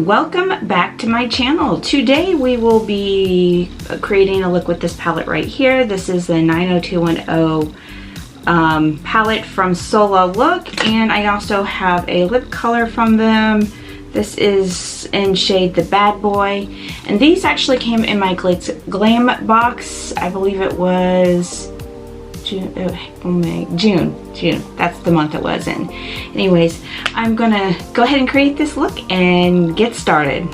welcome back to my channel. Today we will be creating a look with this palette right here. This is the 90210 palette from Sola look, and I also have a lip color from them. This is in shade The Bad Boy, and these actually came in my Glam box. I believe it was June. That's the month it was in. Anyways, I'm gonna go ahead and create this look and get started.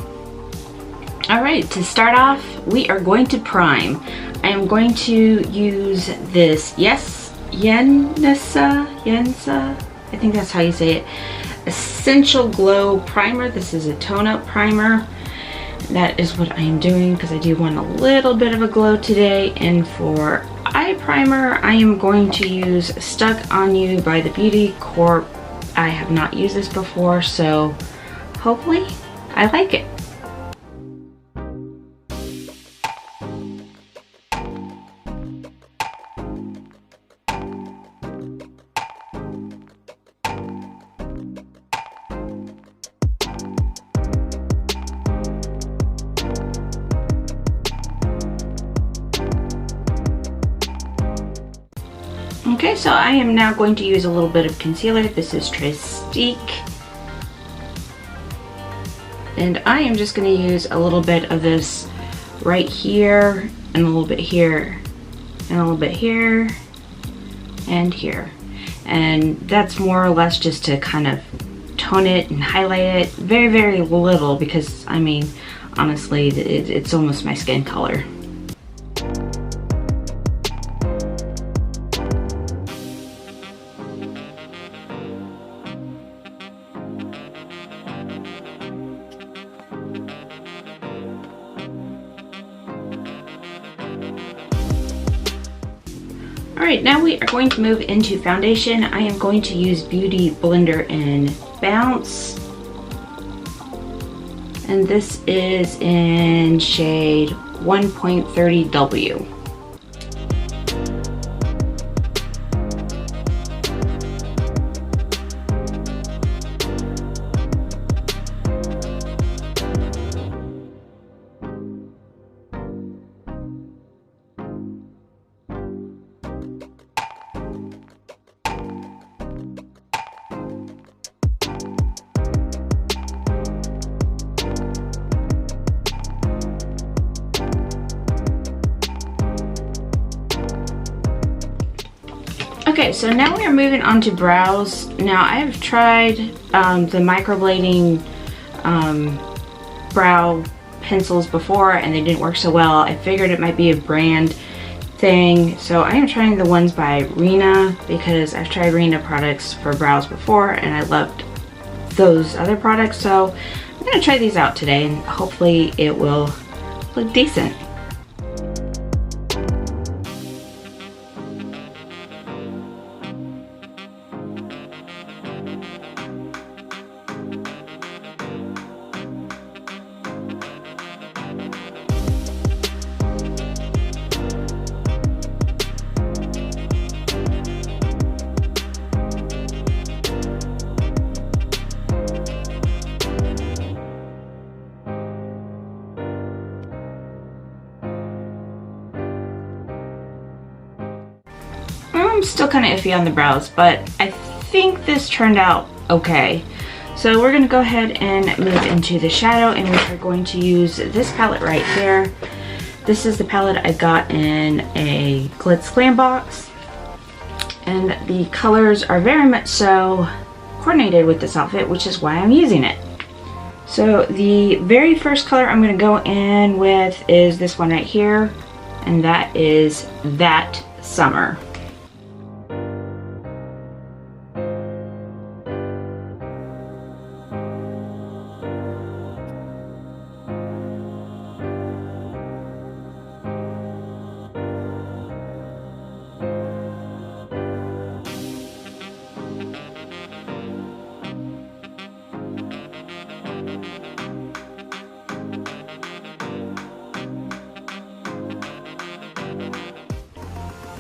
Alright, to start off, we are going to prime. I am going to use this Yensa, I think that's how you say it, Essential Glow Primer. This is a tone-up primer. That is what I am doing because I do want a little bit of a glow today. And for eye primer, I am going to use Stuck On You by the Beauty Corp. I have not used this before, so hopefully I like it. Okay, so I am now going to use a little bit of concealer. This is Trestique. And I am just going to use a little bit of this right here, and a little bit here, and a little bit here, and here. And that's more or less just to kind of tone it and highlight it. Very, very little, because, I mean, honestly, it's almost my skin color. Alright, now we are going to move into foundation. I am going to use Beauty Blender in Bounce. And this is in shade 1.30W. Okay, so now we are moving on to brows. Now I have tried the microblading brow pencils before, and they didn't work so well. I figured it might be a brand thing, so I am trying the ones by Rena, because I've tried Rena products for brows before and I loved those other products. So I'm gonna try these out today, and hopefully it will look decent. I'm still kind of iffy on the brows, but I think this turned out okay. So we're going to go ahead and move into the shadow, and we are going to use this palette right here. This is the palette I got in a Glam box, and the colors are very much so coordinated with this outfit, which is why I'm using it. So the very first color I'm going to go in with is this one right here, and that is That Summer.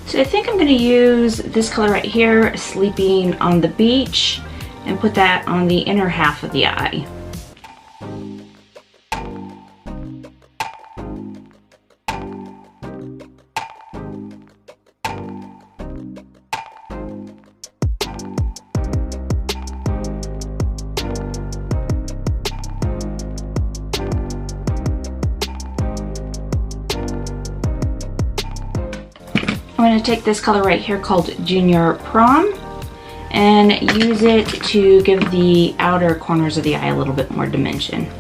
So I think I'm going to use this color right here, Sleeping on the Beach, and put that on the inner half of the eye. going to take this color right here called Junior Prom and use it to give the outer corners of the eye a little bit more dimension.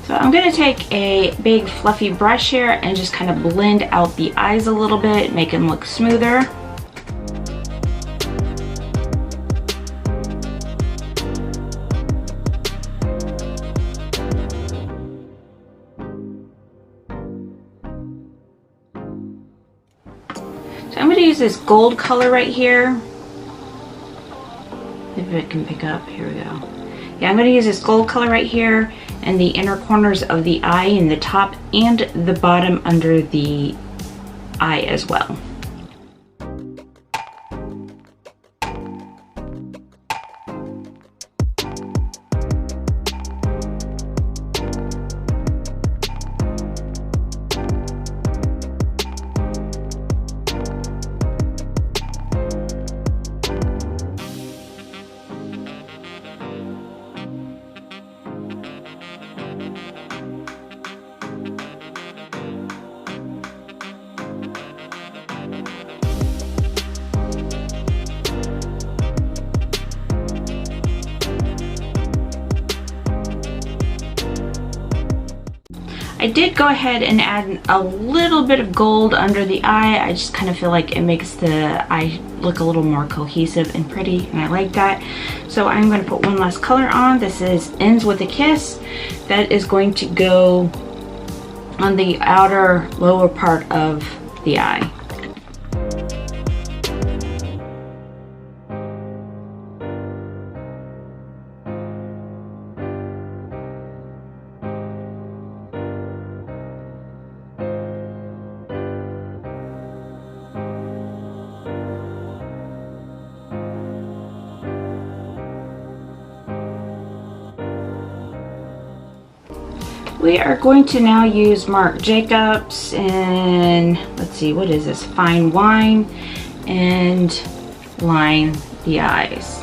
So I'm going to take a big fluffy brush here and just kind of blend out the eyes a little bit, make them look smoother. So I'm going to use this gold color right here. If it can pick up, here we go. Yeah, I'm going to use this gold color right here and the inner corners of the eye in the top and the bottom under the eye as well. I did go ahead and add a little bit of gold under the eye. I just kind of feel like it makes the eye look a little more cohesive and pretty, and I like that. So I'm going to put one last color on. This is Ends with a Kiss. That is going to go on the outer lower part of the eye. We are going to now use Marc Jacobs and let's see, what is this? Fine Wine, and line the eyes.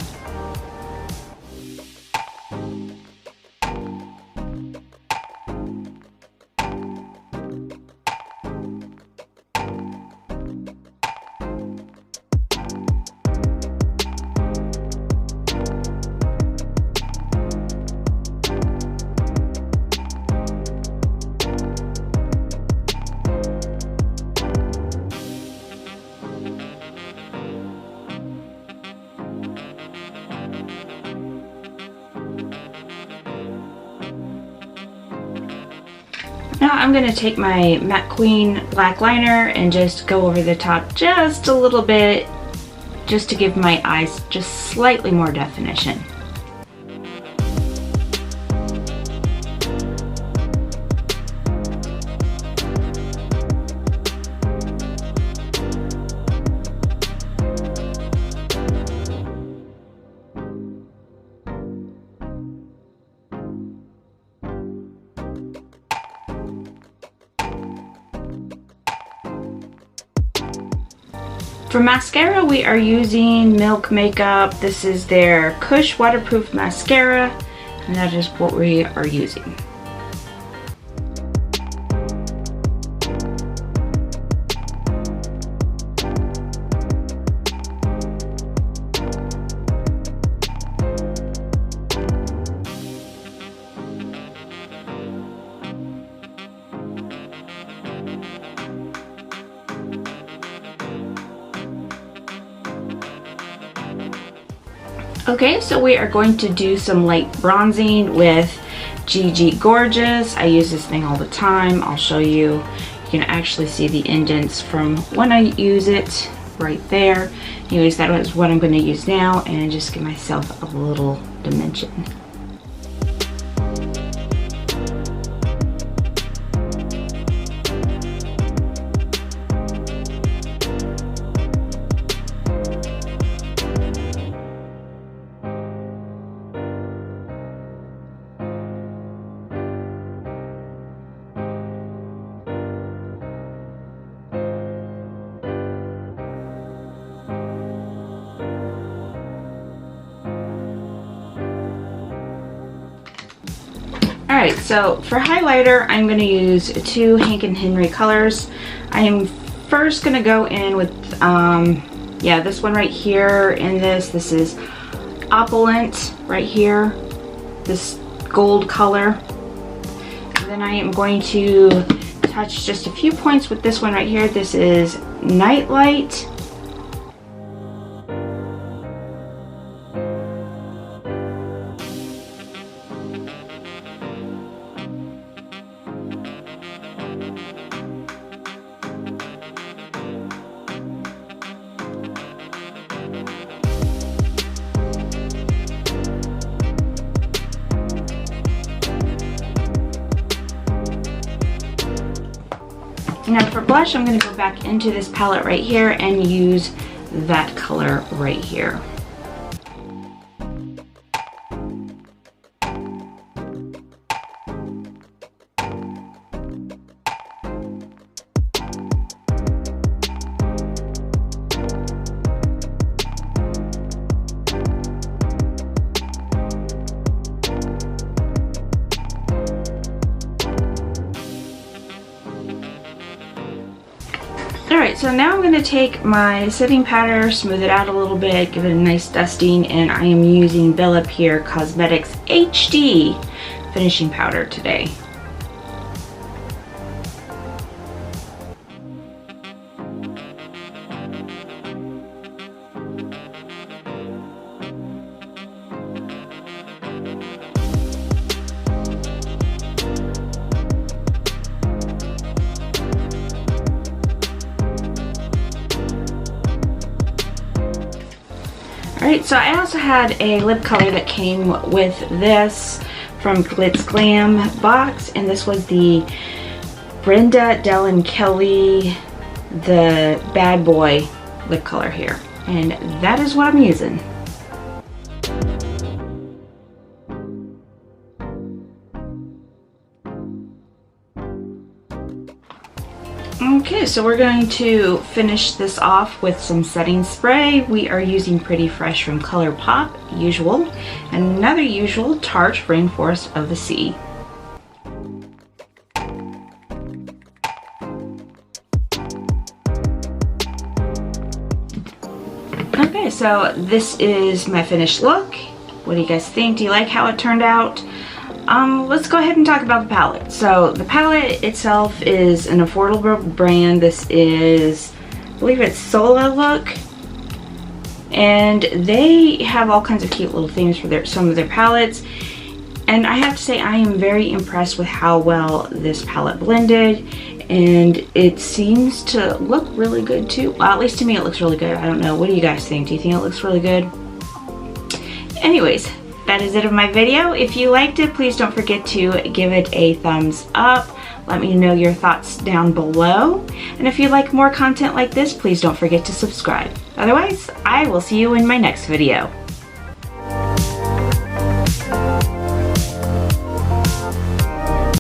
Now I'm going to take my Matte Queen black liner and just go over the top just a little bit, just to give my eyes just slightly more definition. For mascara, we are using Milk Makeup. This is their Kush Waterproof Mascara, and that is what we are using. Okay, so we are going to do some light bronzing with GG Gorgeous. I use this thing all the time. I'll show you. You can actually see the indents from when I use it right there. Anyways, that is what I'm going to use now, and just give myself a little dimension. Alright, so for highlighter, I'm going to use two Hank and Henry colors. I am first going to go in with, yeah, this one right here, and this is Opulent right here, this gold color. And then I am going to touch just a few points with this one right here. This is Nightlight. Now for blush, I'm going to go back into this palette right here and use that color right here. Alright, so now I'm going to take my setting powder, smooth it out a little bit, give it a nice dusting, and I am using Bella Pierre Cosmetics HD finishing powder today. Alright, so I also had a lip color that came with this from Glitz Glam box, and this was the Brenda, Dell & Kelly, the Bad Boy lip color here, and that is what I'm using. Okay, so we're going to finish this off with some setting spray. We are using Pretty Fresh from ColourPop, usual, and another usual, Tarte Rainforest of the Sea. Okay, so this is my finished look. What do you guys think? Do you like how it turned out? Let's go ahead and talk about the palette. So the palette itself is an affordable brand. This is, I believe it's Sola look, and they have all kinds of cute little things for some of their palettes. And I have to say, I am very impressed with how well this palette blended, and it seems to look really good too. Well, at least to me it looks really good. I don't know, what do you guys think? Do you think it looks really good? Anyways, that is it of my video. If you liked it, please don't forget to give it a thumbs up. Let me know your thoughts down below. And if you like more content like this, please don't forget to subscribe. Otherwise, I will see you in my next video.